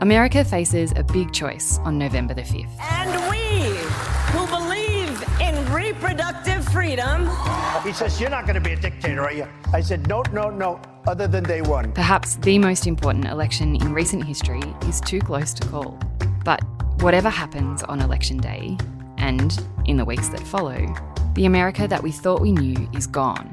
America faces a big choice on November the 5th. And we who believe in reproductive freedom. He says, you're not going to be a dictator, are you? I said, no, other than day one. Perhaps the most important election in recent history is too close to call. But whatever happens on election day, and in the weeks that follow, the America that we thought we knew is gone,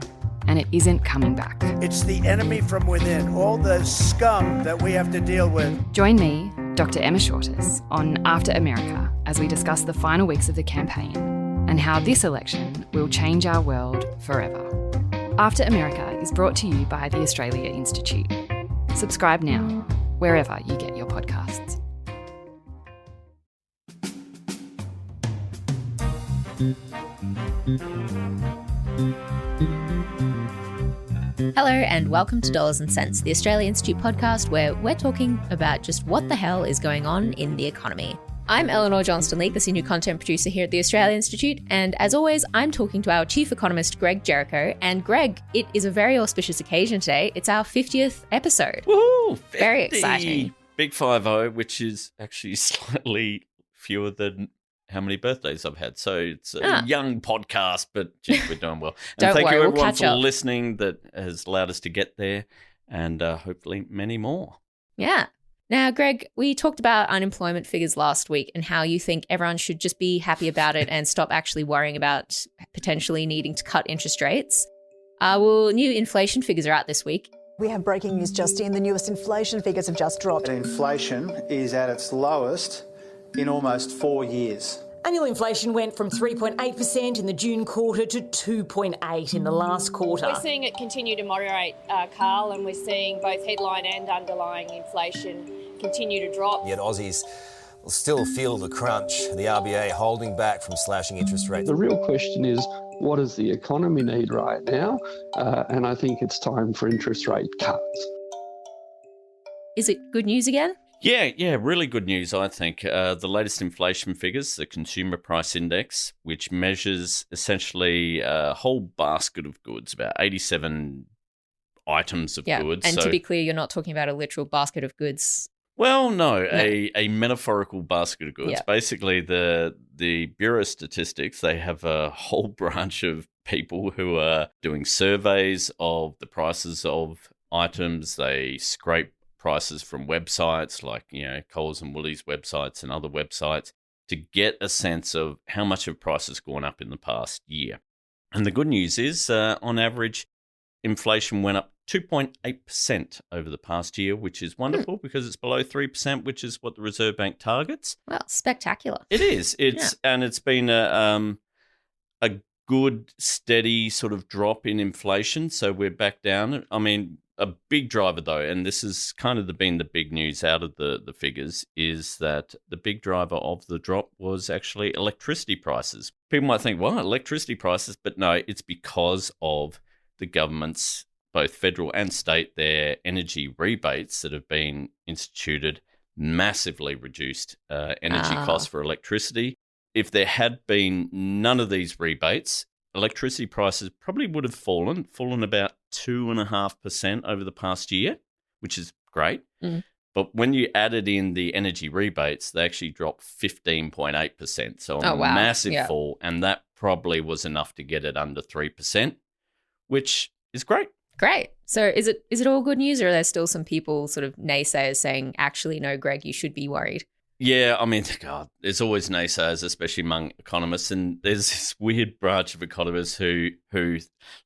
and it isn't coming back. It's the enemy from within, all the scum that we have to deal with. Join me, Dr. Emma Shortis, on After America as we discuss the final weeks of the campaign and how this election will change our world forever. After America is brought to you by the Australia Institute. Subscribe now, wherever you get your podcasts. Hello and welcome to Dollars and Cents, the Australia Institute podcast where we're talking about just what the hell is going on in the economy. I'm Elinor Johnston-Leake, the senior content producer here at the Australia Institute, and as always, I'm talking to our chief economist, Greg Jericho. And Greg, it is a very auspicious occasion today. It's our 50th episode. Woohoo! 50. Very exciting. Big 50, which is actually slightly fewer than how many birthdays I've had. So it's a young podcast, but geez, we're doing well. And Don't thank worry, you we'll everyone catch for up. listening that has allowed us to get there, and hopefully many more. Yeah. Now, Greg, we talked about unemployment figures last week and how you think everyone should just be happy about it and stop actually worrying about potentially needing to cut interest rates. New inflation figures are out this week. We have breaking news just in. The newest inflation figures have just dropped. Inflation is at its lowest in almost 4 years. Annual inflation went from 3.8% in the June quarter to 2.8% in the last quarter. We're seeing it continue to moderate, Carl, and we're seeing both headline and underlying inflation continue to drop. Yet Aussies will still feel the crunch, the RBA holding back from slashing interest rates. The real question is, what does the economy need right now? And I think it's time for interest rate cuts. Is it good news again? Yeah, really good news, I think. The latest inflation figures, the Consumer Price Index, which measures essentially a whole basket of goods, about 87 items of goods. And to be clear, you're not talking about a literal basket of goods. Well, no. A metaphorical basket of goods. Yeah. Basically, the Bureau of Statistics, they have a whole branch of people who are doing surveys of the prices of items. They scrape prices from websites like, Coles and Woolies websites and other websites to get a sense of how much of price has gone up in the past year. And the good news is, on average, inflation went up 2.8% over the past year, which is wonderful because it's below 3%, which is what the Reserve Bank targets. Well, spectacular. It is. And it's been a good, steady sort of drop in inflation. So we're back down. I mean, a big driver, though, and this has kind of been the big news out of the figures, is that the big driver of the drop was actually electricity prices. People might think, well, electricity prices, but no, it's because of the government's, both federal and state, their energy rebates that have been instituted, massively reduced energy costs for electricity. If there had been none of these rebates, electricity prices probably would have fallen about 2.5% over the past year, which is great. Mm. But when you added in the energy rebates, they actually dropped 15.8%. So a massive fall, and that probably was enough to get it under 3%, which is great. Great. So is it all good news, or are there still some people, sort of naysayers, saying, actually, no, Greg, you should be worried? Yeah, I mean, God, there's always naysayers, especially among economists, and there's this weird branch of economists who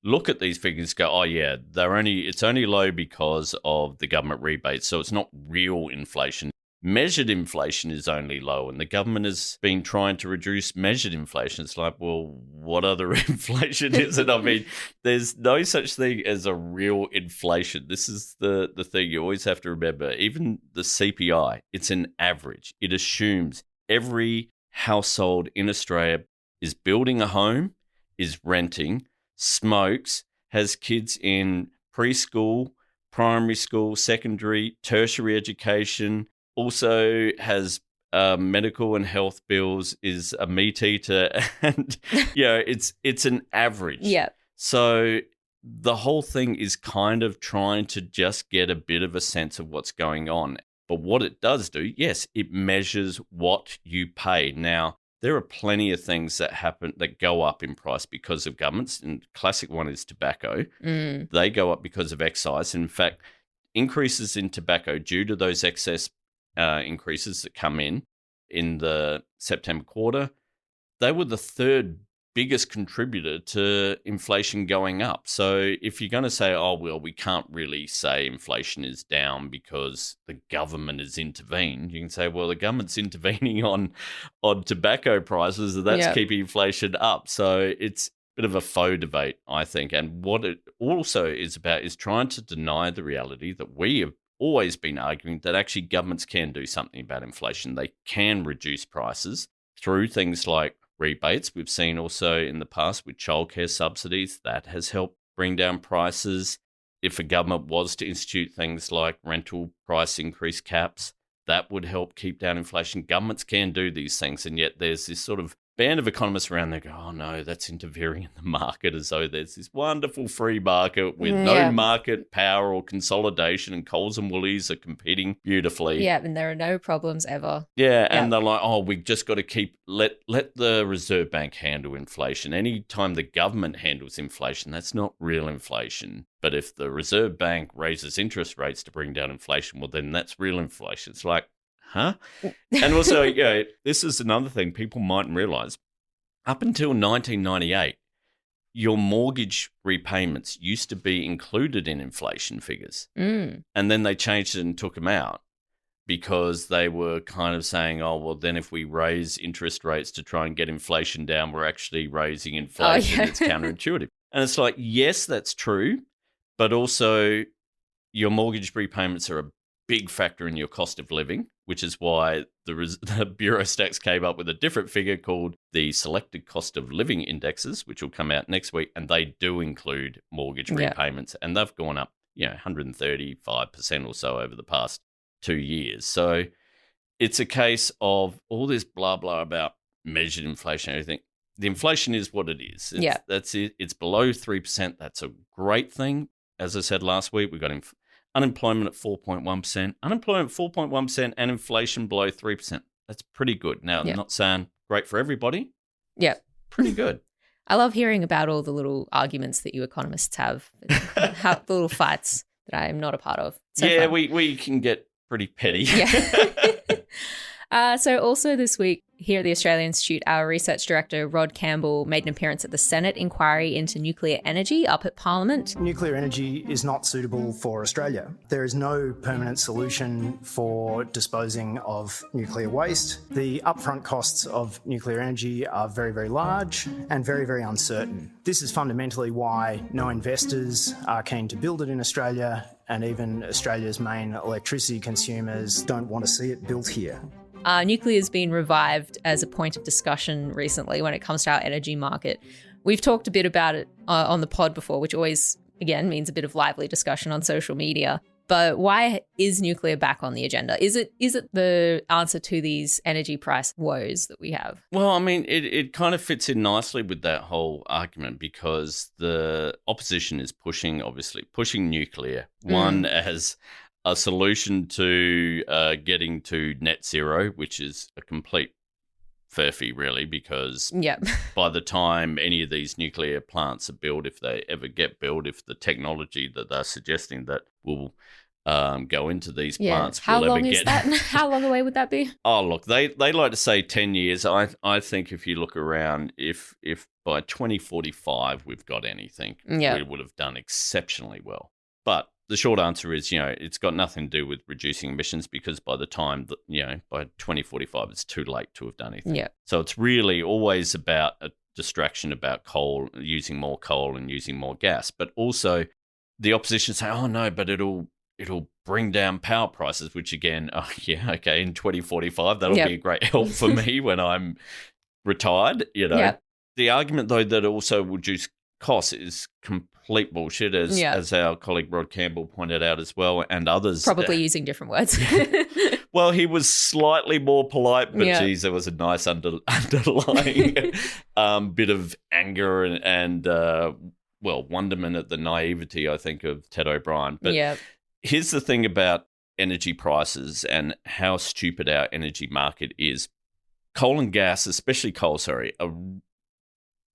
look at these figures and go, oh yeah, it's only low because of the government rebates, so it's not real inflation. Measured inflation is only low, and the government has been trying to reduce measured inflation. It's like, well, what other inflation is it? I mean, there's no such thing as a real inflation. This is the thing you always have to remember. Even the CPI, it's an average. It assumes every household in Australia is building a home, is renting, smokes, has kids in preschool, primary school, secondary, tertiary education, also has medical and health bills, is a meat eater, and it's an average. Yeah. So the whole thing is kind of trying to just get a bit of a sense of what's going on. But what it does do, yes, it measures what you pay. Now, there are plenty of things that happen that go up in price because of governments. And classic one is tobacco. They go up because of excise. In fact, increases in tobacco due to those excess increases that come in the September quarter, they were the third biggest contributor to inflation going up. So if you're going to say, oh, well, we can't really say inflation is down because the government has intervened, you can say, well, the government's intervening on tobacco prices, and that's keeping inflation up. So it's a bit of a faux debate, I think. And what it also is about is trying to deny the reality that we have always been arguing that actually governments can do something about inflation. They can reduce prices through things like rebates. We've seen also in the past with childcare subsidies, that has helped bring down prices. If a government was to institute things like rental price increase caps, that would help keep down inflation. Governments can do these things, and yet there's this sort of band of economists around there go, oh no, that's interfering in the market, as though there's this wonderful free market with no market power or consolidation, and Coles and Woolies are competing beautifully. Yeah, and there are no problems ever. Yeah, and they're like, oh, we just got to let the Reserve Bank handle inflation. Anytime the government handles inflation, that's not real inflation. But if the Reserve Bank raises interest rates to bring down inflation, well, then that's real inflation. It's like, huh? And also, this is another thing people mightn't realize. Up until 1998, your mortgage repayments used to be included in inflation figures. And then they changed it and took them out because they were kind of saying, oh, well, then if we raise interest rates to try and get inflation down, we're actually raising inflation. It's counterintuitive. And it's like, yes, that's true. But also your mortgage repayments are a big factor in your cost of living, which is why the Bureau Stats came up with a different figure called the Selected Cost of Living Indexes, which will come out next week, and they do include mortgage repayments, and they've gone up, 135% or so over the past 2 years. So it's a case of all this blah blah about measured inflation and everything. The inflation is what it is. That's it. It's below 3%. That's a great thing. As I said last week, we've got unemployment at 4.1%, unemployment 4.1%, and inflation below 3%. That's pretty good. Now, I'm not saying great for everybody. Yeah. Pretty good. I love hearing about all the little arguments that you economists have, the little fights that I am not a part of. So fun. we can get pretty petty. So also this week here at the Australian Institute, our research director, Rod Campbell, made an appearance at the Senate inquiry into nuclear energy up at Parliament. Nuclear energy is not suitable for Australia. There is no permanent solution for disposing of nuclear waste. The upfront costs of nuclear energy are very, very large and very, very uncertain. This is fundamentally why no investors are keen to build it in Australia, and even Australia's main electricity consumers don't want to see it built here. Nuclear has been revived as a point of discussion recently when it comes to our energy market. We've talked a bit about it on the pod before, which always, again, means a bit of lively discussion on social media. But why is nuclear back on the agenda? Is it the answer to these energy price woes that we have? Well, I mean, it kind of fits in nicely with that whole argument because the opposition is pushing nuclear, one as a solution to getting to net zero, which is a complete furphy, really, because by the time any of these nuclear plants are built, if they ever get built, if the technology that they're suggesting that will go into these plants will ever get... How long away would that be? Oh, look, they like to say 10 years. I think if you look around, if by 2045 we've got anything, we would have done exceptionally well. But the short answer is, it's got nothing to do with reducing emissions because by the time that, by 2045, it's too late to have done anything. Yeah. So it's really always about a distraction about coal, using more coal and using more gas. But also the opposition say, oh, no, but it'll bring down power prices, which again, in 2045, that'll be a great help for me when I'm retired, Yeah. The argument, though, that it also will reduce costs is complete bullshit, as our colleague Rod Campbell pointed out as well, and others. Probably using different words. Well, he was slightly more polite, but geez, there was a nice underlying bit of anger and wonderment at the naivety, I think, of Ted O'Brien. But here's the thing about energy prices and how stupid our energy market is. Coal and gas, especially coal, are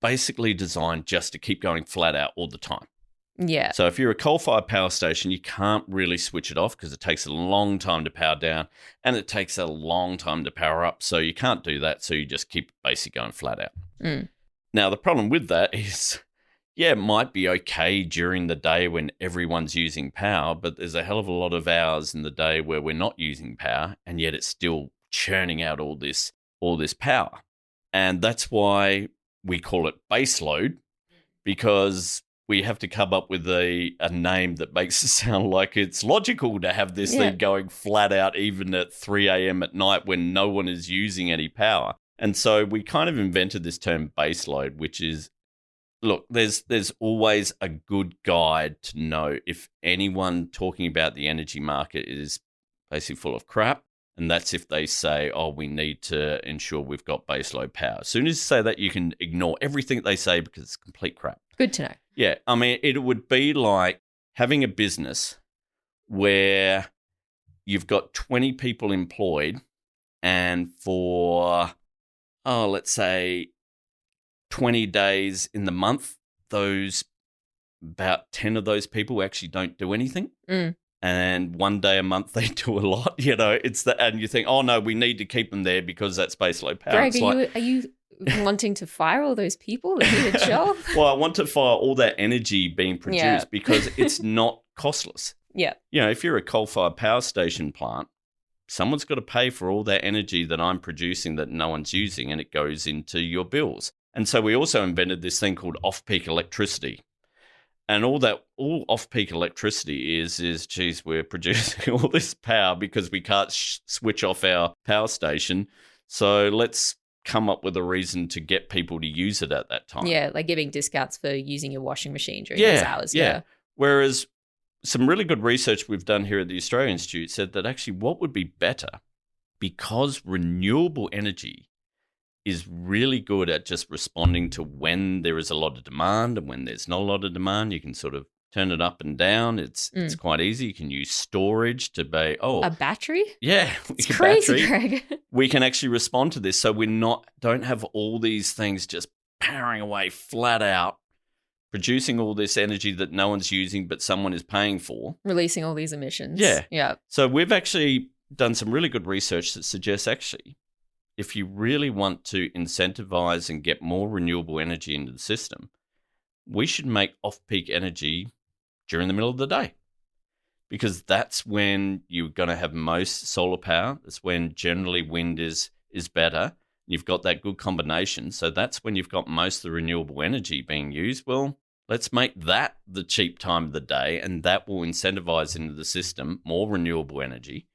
basically designed just to keep going flat out all the time. Yeah. So if you're a coal-fired power station, you can't really switch it off because it takes a long time to power down and it takes a long time to power up. So you can't do that. So you just keep basically going flat out. Mm. Now, the problem with that is, yeah, it might be okay during the day when everyone's using power, but there's a hell of a lot of hours in the day where we're not using power, and yet it's still churning out all this power. And that's why we call it base load, because we have to come up with a name that makes it sound like it's logical to have this thing going flat out even at 3 a.m. at night when no one is using any power. And so we kind of invented this term base load, which is, look, there's always a good guide to know if anyone talking about the energy market is basically full of crap. And that's if they say, oh, we need to ensure we've got baseload power. As soon as you say that, you can ignore everything they say because it's complete crap. Good to know. Yeah. I mean, it would be like having a business where you've got 20 people employed and for, let's say 20 days in the month, about 10 of those people actually don't do anything. Mm. And one day a month they do a lot, and you think, oh no, we need to keep them there because that's baseload power. Greg, are you wanting to fire all those people that need a job? Well, I want to fire all that energy being produced because it's not costless. Yeah. If you're a coal-fired power station plant, someone's got to pay for all that energy that I'm producing that no one's using, and it goes into your bills. And so we also invented this thing called off-peak electricity. And all off-peak electricity is, geez, we're producing all this power because we can't switch off our power station. So let's come up with a reason to get people to use it at that time. Yeah, like giving discounts for using your washing machine during those hours. Yeah. Whereas some really good research we've done here at the Australia Institute said that actually what would be better, because renewable energy is really good at just responding to when there is a lot of demand and when there's not a lot of demand. You can sort of turn it up and down. It's quite easy. You can use storage to be, a battery? Yeah. It's crazy, Greg. We can actually respond to this. So don't have all these things just powering away flat out, producing all this energy that no one's using but someone is paying for. Releasing all these emissions. Yeah. Yeah. So we've actually done some really good research that suggests actually, if you really want to incentivize and get more renewable energy into the system, we should make off-peak energy during the middle of the day, because that's when you're going to have most solar power. That's when generally wind is better. You've got that good combination. So that's when you've got most of the renewable energy being used. Well, let's make that the cheap time of the day, and that will incentivize into the system more renewable energy,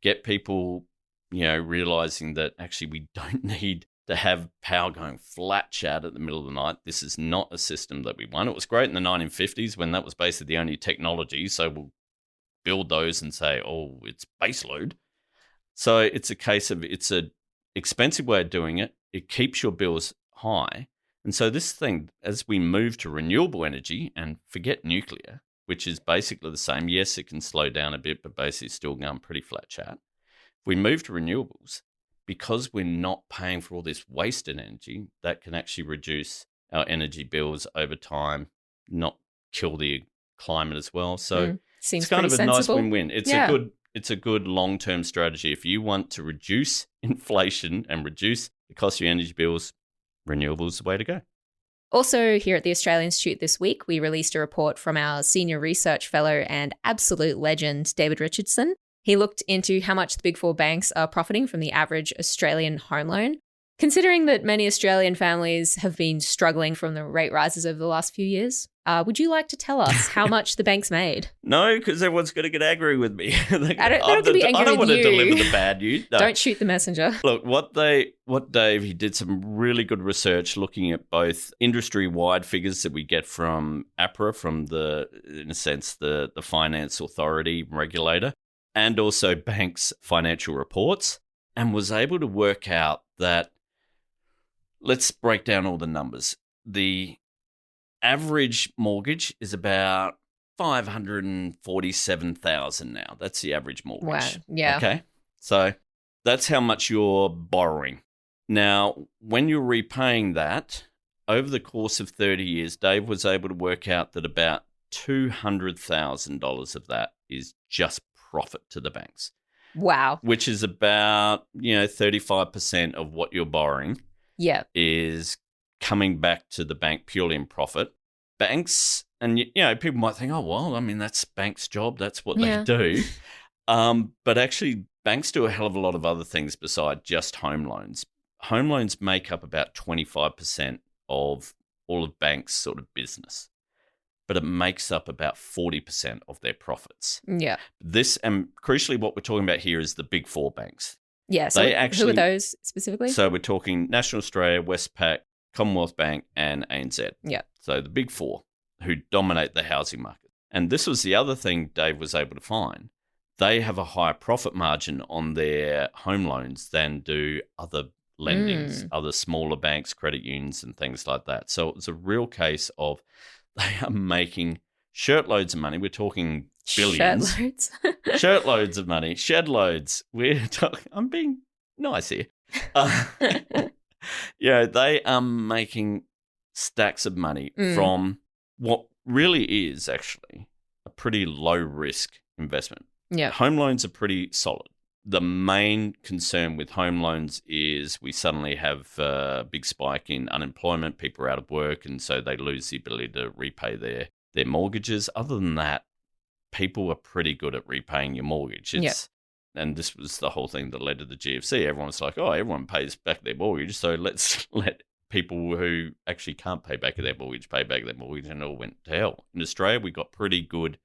get people realizing that actually we don't need to have power going flat chat at the middle of the night. This is not a system that we want. It was great in the 1950s when that was basically the only technology. So we'll build those and say, oh, it's baseload. So it's a case of it's an expensive way of doing it. It keeps your bills high. And so this thing, as we move to renewable energy and forget nuclear, which is basically the same. Yes, it can slow down a bit, but basically still going pretty flat chat. If we move to renewables, because we're not paying for all this wasted energy, that can actually reduce our energy bills over time, not kill the climate as well. So Seems it's kind of a sensible. nice win-win. It's a good long-term strategy. If you want to reduce inflation and reduce the cost of your energy bills, renewables is the way to go. Also, here at the Australia Institute this week, we released a report from our senior research fellow and absolute legend, David Richardson. He looked into how much the big four banks are profiting from the average Australian home loan. Considering that many Australian families have been struggling from the rate rises over the last few years, would you like to tell us how much the banks made? No, because everyone's going to get angry with me. I don't have to be angry I don't with want you. to deliver the bad news. No. Don't shoot the messenger. Look, what Dave, he did some really good research looking at both industry-wide figures that we get from APRA, from in a sense, the finance authority regulator, and also banks' financial reports, and was able to work out that, let's break down all the numbers. The average mortgage is about $547,000 now. That's the average mortgage. Wow. Yeah. Okay. So that's how much you're borrowing. Now, when you're repaying that, over the course of 30 years, Dave was able to work out that about $200,000 of that is just profit to the banks. Wow. Which is about, 35% of what you're borrowing. Yeah. Is coming back to the bank purely in profit. Banks, and people might think, oh, well, I mean, that's bank's job. That's what they do. But actually, banks do a hell of a lot of other things besides just home loans. Home loans make up about 25% of all of banks' sort of business, but it makes up about 40% of their profits. Yeah. This, and crucially, what we're talking about here is the big four banks. Yeah. So who are those specifically? So we're talking National Australia, Westpac, Commonwealth Bank, and ANZ. Yeah. So the big four who dominate the housing market. And this was the other thing Dave was able to find. They have a higher profit margin on their home loans than do other lendings, other smaller banks, credit unions, and things like that. So it's a real case of they are making shirtloads of money. We're talking billions. Shirtloads. Shirtloads of money. Shed loads. We're talking, I'm being nice here. They are making stacks of money from what really is actually a pretty low risk investment. Yeah. Home loans are pretty solid. The main concern with home loans is we suddenly have a big spike in unemployment. People are out of work, and so they lose the ability to repay their mortgages. Other than that, people are pretty good at repaying your mortgage. And this was the whole thing that led to the GFC. Everyone's like, oh, everyone pays back their mortgage, so let's let people who actually can't pay back their mortgage pay back their mortgage, and it all went to hell. In Australia, we got pretty good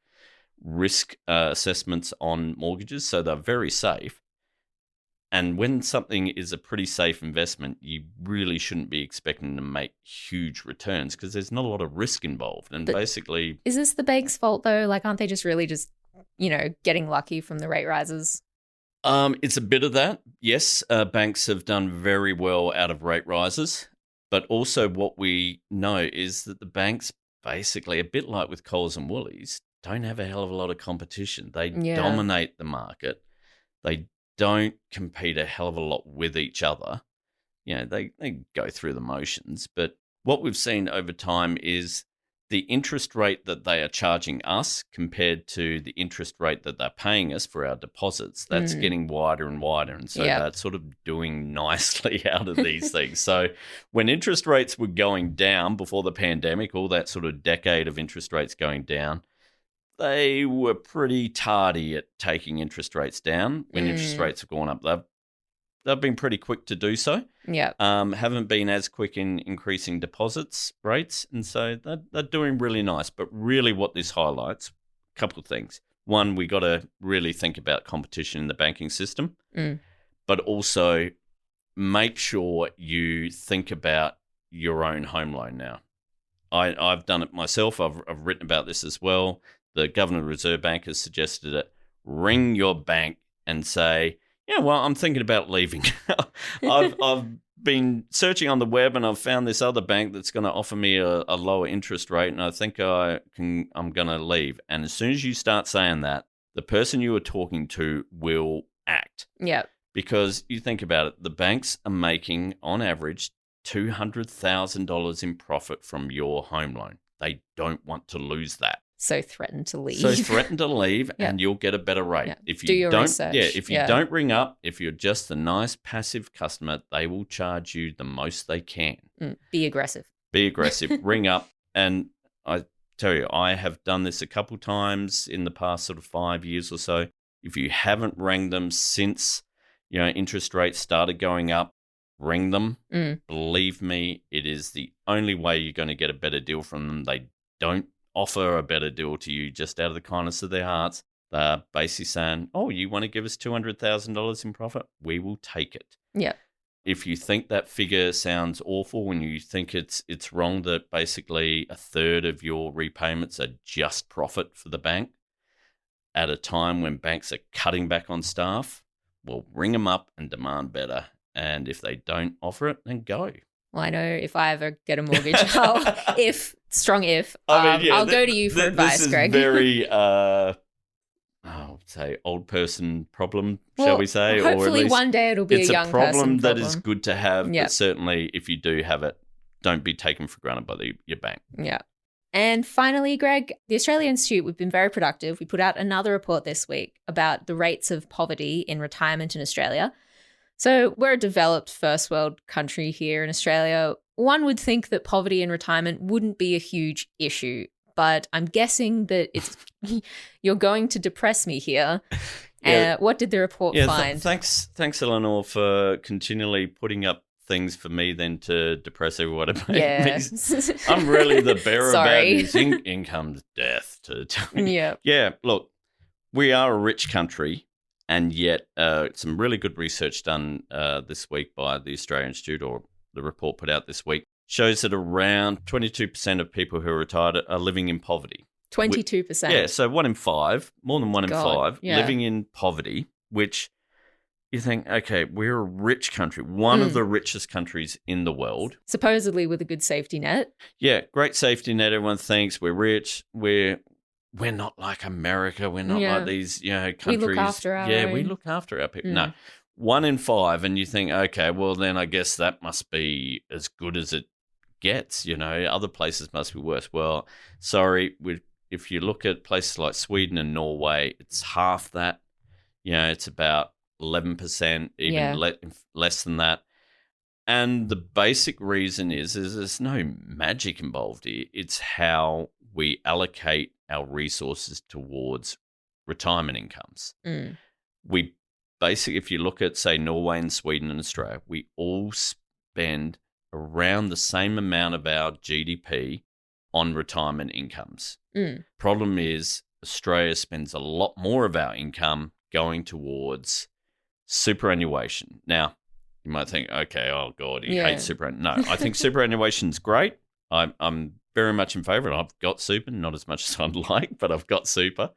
risk assessments on mortgages, so they're very safe. And when something is a pretty safe investment, you really shouldn't be expecting to make huge returns because there's not a lot of risk involved. And basically, is this the bank's fault though? Like, aren't they just really getting lucky from the rate rises? It's a bit of that. Yes, banks have done very well out of rate rises, but also what we know is that the banks, basically, a bit like with Coles and Woolies, don't have a hell of a lot of competition. They dominate the market. They don't compete a hell of a lot with each other. They go through the motions. But what we've seen over time is the interest rate that they are charging us compared to the interest rate that they're paying us for our deposits, that's getting wider and wider. And so that's sort of doing nicely out of these things. So when interest rates were going down before the pandemic, all that sort of decade of interest rates going down, they were pretty tardy at taking interest rates down. When interest rates have gone up, they've been pretty quick to do so. Yeah. Haven't been as quick in increasing deposits rates, and so they're doing really nice. But really what this highlights, a couple of things. One, we got to really think about competition in the banking system, but also make sure you think about your own home loan now. I've done it myself. I've written about this as well. The Governor of the Reserve Bank has suggested it. Ring your bank and say, I'm thinking about leaving. I've been searching on the web and I've found this other bank that's going to offer me a lower interest rate, and I think I'm going to leave. And as soon as you start saying that, the person you are talking to will act. Yeah. Because you think about it, the banks are making, on average, $200,000 in profit from your home loan. They don't want to lose that. So threaten to leave. And you'll get a better rate. Yeah. If you Do your don't, research. If you don't ring up, if you're just a nice passive customer, they will charge you the most they can. Be aggressive. Ring up. And I tell you, I have done this a couple times in the past sort of 5 years or so. If you haven't rang them since, interest rates started going up, ring them. Believe me, it is the only way you're going to get a better deal from them. They don't offer a better deal to you just out of the kindness of their hearts. They're basically saying, oh, you want to give us $200,000 in profit? We will take it. Yeah. If you think that figure sounds awful, when you think it's wrong that basically a third of your repayments are just profit for the bank at a time when banks are cutting back on staff, well, ring them up and demand better. And if they don't offer it, then go. Well, I know if I ever get a mortgage, strong if. I mean, I'll go to you for advice, this is Greg. very, I would say, old person problem, shall we say? Hopefully or at least one day it'll be a young person problem. It's a problem that is good to have, Yep. but certainly if you do have it, don't be taken for granted by your bank. Yeah. And finally, Greg, the Australia Institute, we've been very productive. We put out another report this week about the rates of poverty in retirement in Australia. So we're a developed first world country here in Australia. One would think that poverty in retirement wouldn't be a huge issue, but I'm guessing that you're going to depress me here. Yeah. What did the report find? Thanks, Elinor, for continually putting up things for me then to depress everyone about me. I'm really the bearer of bad news. Income's death to tell you. Yeah. Yeah, look, we are a rich country, and yet some really good research done this week by the Australian Institute, or the report put out this week, shows that around 22% of people who are retired are living in poverty. 22%? Yeah, so 1 in 5, more than 1 in 5, yeah. living in poverty, which you think, okay, we're a rich country, one of the richest countries in the world. Supposedly with a good safety net. Yeah, great safety net. Everyone thinks we're rich. We're not like America. We're not like these, countries. We look after our own. we look after our people. No, 1 in 5, and you think, okay, well then I guess that must be as good as it gets. Other places must be worse. Well, sorry, if you look at places like Sweden and Norway, it's half that. It's about 11%, even less than that. And the basic reason is there's no magic involved here. It's how we allocate our resources towards retirement incomes. We basically, if you look at, say, Norway and Sweden and Australia, we all spend around the same amount of our GDP on retirement incomes. Problem is, Australia spends a lot more of our income going towards superannuation. Now, you might think, okay, oh God, he hates superannuation. No, I think superannuation's great. I'm very much in favour. I've got super, not as much as I'd like, but I've got super.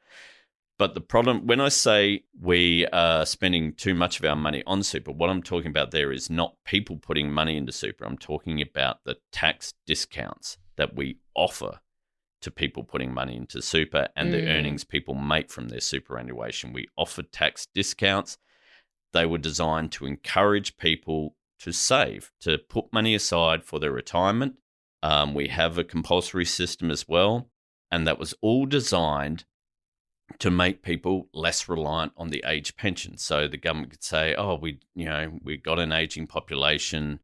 But the problem, when I say we are spending too much of our money on super, what I'm talking about there is not people putting money into super. I'm talking about the tax discounts that we offer to people putting money into super and the earnings people make from their superannuation. We offer tax discounts. They were designed to encourage people to save, to put money aside for their retirement. We have a compulsory system as well, and that was all designed to make people less reliant on the age pension. So the government could say, oh, we got an aging population.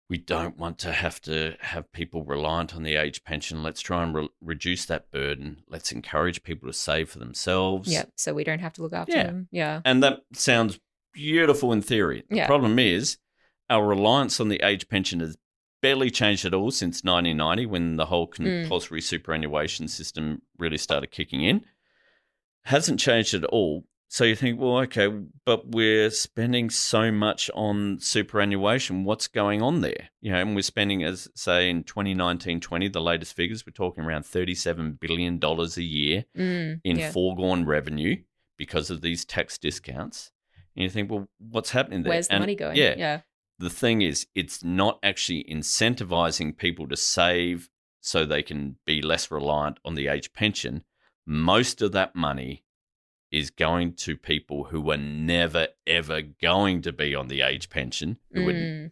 We don't want to have people reliant on the age pension. Let's try and reduce that burden. Let's encourage people to save for themselves. Yeah, so we don't have to look after them. Yeah. And that sounds beautiful in theory. The problem is our reliance on the age pension has barely changed at all since 1990, when the whole compulsory superannuation system really started kicking in. Hasn't changed at all. So you think, well, okay, but we're spending so much on superannuation. What's going on there? And we're spending, as say in 2019-20, the latest figures, we're talking around $37 billion a year in foregone revenue because of these tax discounts. And you think, well, what's happening there? Where's the money going? Yeah. The thing is, it's not actually incentivizing people to save so they can be less reliant on the age pension. Most of that money is going to people who were never, ever going to be on the age pension, who were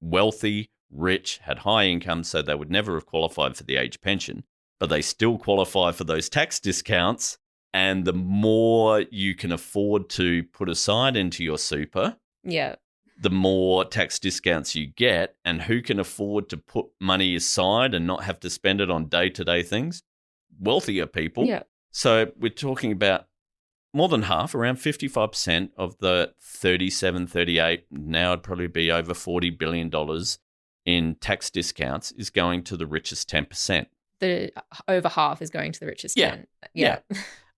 wealthy, rich, had high income, so they would never have qualified for the age pension, but they still qualify for those tax discounts. And the more you can afford to put aside into your super, the more tax discounts you get. And who can afford to put money aside and not have to spend it on day-to-day things? Wealthier people. Yeah. So we're talking about more than half, around 55% of the 38, now it'd probably be over $40 billion in tax discounts is going to the richest 10%. The over half is going to the richest 10. Yeah.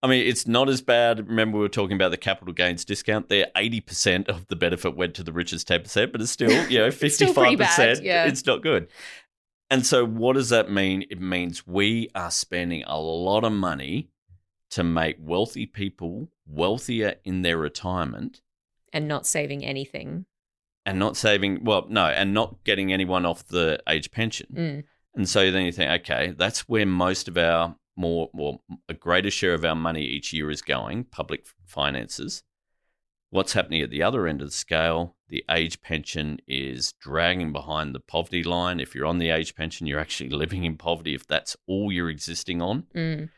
I mean, it's not as bad. Remember, we were talking about the capital gains discount there. 80% of the benefit went to the richest 10%, but it's still, 55%. Still pretty bad, It's not good. And so what does that mean? It means we are spending a lot of money to make wealthy people wealthier in their retirement. And not saving anything. And not saving, and not getting anyone off the age pension. And so then you think, okay, that's where most of our a greater share of our money each year is going, public finances. What's happening at the other end of the scale? The age pension is dragging behind the poverty line. If you're on the age pension, you're actually living in poverty if that's all you're existing on. Mm.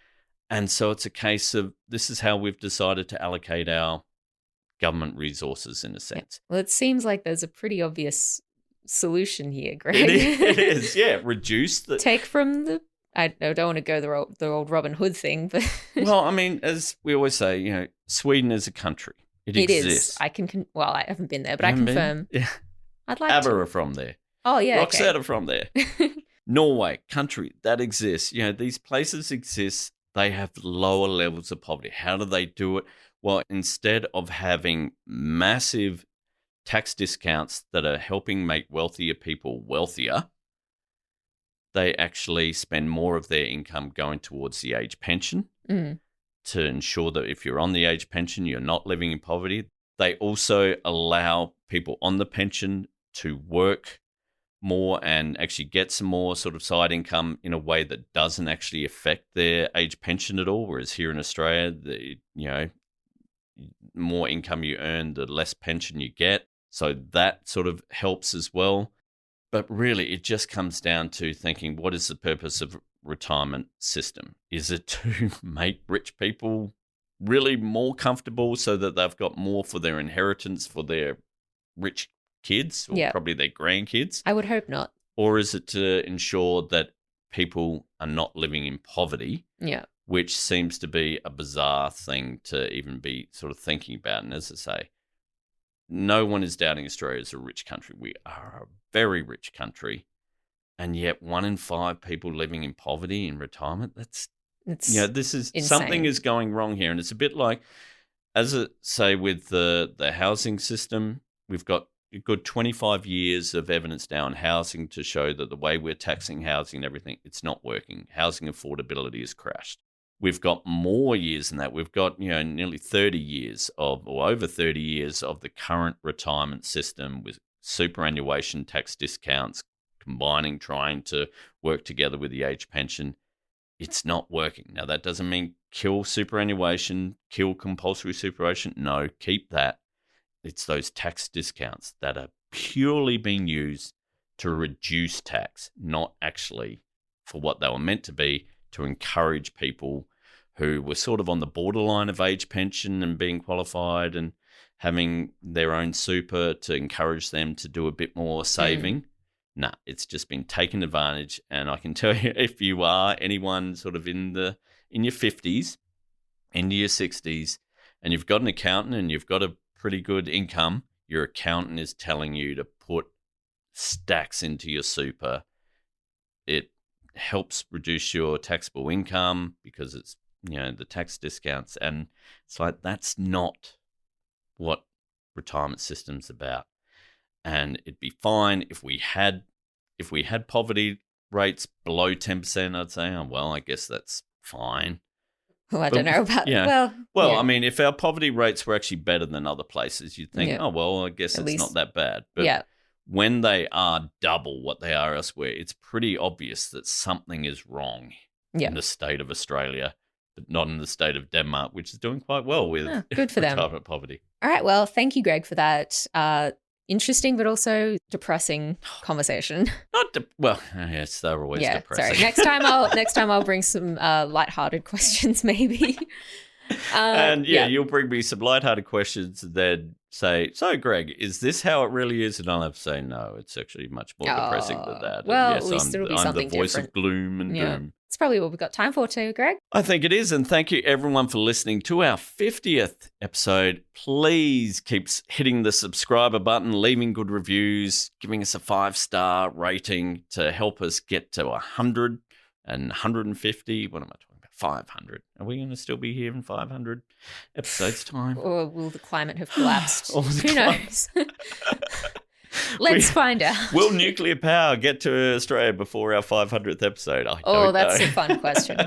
And so it's a case of this is how we've decided to allocate our government resources in a sense. Well, it seems like there's a pretty obvious solution here, Greg. It is, yeah. Reduce the... Take from the... I don't want to go the old Robin Hood thing, but... Well, I mean, as we always say, Sweden is a country. It exists. Is. I haven't been there, but I confirm. Yeah. I'd like ABBA to. are from there. Oh, yeah, Roxette are from there. Norway, country, that exists. These places exist. They have lower levels of poverty. How do they do it? Well, instead of having massive tax discounts that are helping make wealthier people wealthier, they actually spend more of their income going towards the age pension to ensure that if you're on the age pension, you're not living in poverty. They also allow people on the pension to work more and actually get some more sort of side income in a way that doesn't actually affect their age pension at all. Whereas here in Australia, the more income you earn, the less pension you get. So that sort of helps as well. But really, it just comes down to thinking, what is the purpose of retirement system? Is it to make rich people really more comfortable so that they've got more for their inheritance for their rich kids or probably their grandkids? I would hope not. Or is it to ensure that people are not living in poverty? Yeah. Which seems to be a bizarre thing to even be sort of thinking about. And as I say, no one is doubting Australia as a rich country. We are a very rich country. And yet 1 in 5 people living in poverty in retirement, this is insane. Something is going wrong here. And it's a bit like, as I say, with the housing system, we've got a good 25 years of evidence now on housing to show that the way we're taxing housing and everything, it's not working. Housing affordability has crashed. We've got more years than that. We've got, nearly 30 years or over 30 years of the current retirement system with superannuation tax discounts, trying to work together with the age pension. It's not working. Now, that doesn't mean kill superannuation, kill compulsory superannuation. No, keep that. It's those tax discounts that are purely being used to reduce tax, not actually for what they were meant to be, to encourage people who were sort of on the borderline of age pension and being qualified and having their own super to encourage them to do a bit more saving. Nah, it's just been taken advantage. And I can tell you, if you are anyone sort of in your 50s, into your 60s, and you've got an accountant and you've got a pretty good income, your accountant is telling you to put stacks into your super. It helps reduce your taxable income because it's, the tax discounts. And it's like, that's not what retirement system's about. And it'd be fine if we had poverty rates below 10%, I'd say, oh, well, I guess that's fine. Well, I don't know about Well, I mean, if our poverty rates were actually better than other places, you'd think, oh, well, I guess At it's least, not that bad. But when they are double what they are elsewhere, it's pretty obvious that something is wrong in the state of Australia, but not in the state of Denmark, which is doing quite well with good for them. retirement poverty. All right. Well, thank you, Greg, for that interesting but also depressing conversation. Yes, they're always depressing. Sorry. Next time I'll bring some lighthearted questions, maybe. You'll bring me some lighthearted questions and then say, so Greg, is this how it really is? And I'll have to say, no, it's actually much more depressing than that. Well, yes, at least it'll be something I'm the voice different. of gloom and doom. It's probably what we've got time for too, Greg. I think it is. And thank you everyone for listening to our 50th episode. Please keep hitting the subscriber button, leaving good reviews, giving us a 5-star rating to help us get to 100 and 150. What am I talking about? 500. Are we going to still be here in 500 episodes time? Or will the climate have collapsed? Who knows? Let's find out. Will nuclear power get to Australia before our 500th episode? I don't know. That's a fun question.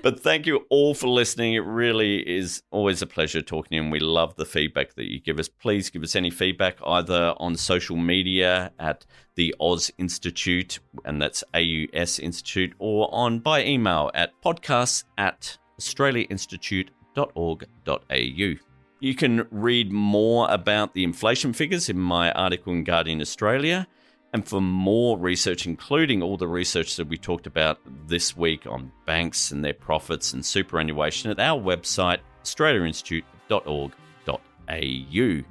But thank you all for listening. It really is always a pleasure talking to you, and we love the feedback that you give us. Please give us any feedback either on social media at the Oz Institute, and that's AUS Institute, or by email at podcasts@australiainstitute.org.au. You can read more about the inflation figures in my article in Guardian Australia. And for more research, including all the research that we talked about this week on banks and their profits and superannuation, at our website, australiainstitute.org.au.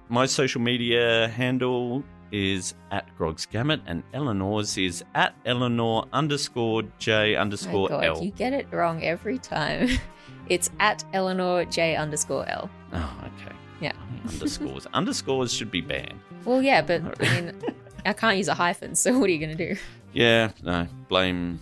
My social media handle is at Grog's Gamut, and Elinor's is at Elinor_J_L. Oh my God, you get it wrong every time. It's at ElinorJ_L. Oh, okay. Yeah. Underscores. Underscores should be banned. Well, yeah, but I mean, I can't use a hyphen, so what are you going to do? Yeah, no, blame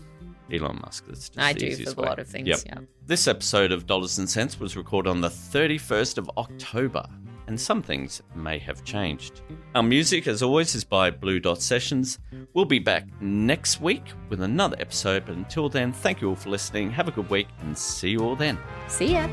Elon Musk. That's just I the do easiest for a way. lot of things, Yep. yeah. This episode of Dollars and Cents was recorded on the 31st of October, and some things may have changed. Our music, as always, is by Blue Dot Sessions. We'll be back next week with another episode, but until then, thank you all for listening. Have a good week, and see you all then. See ya.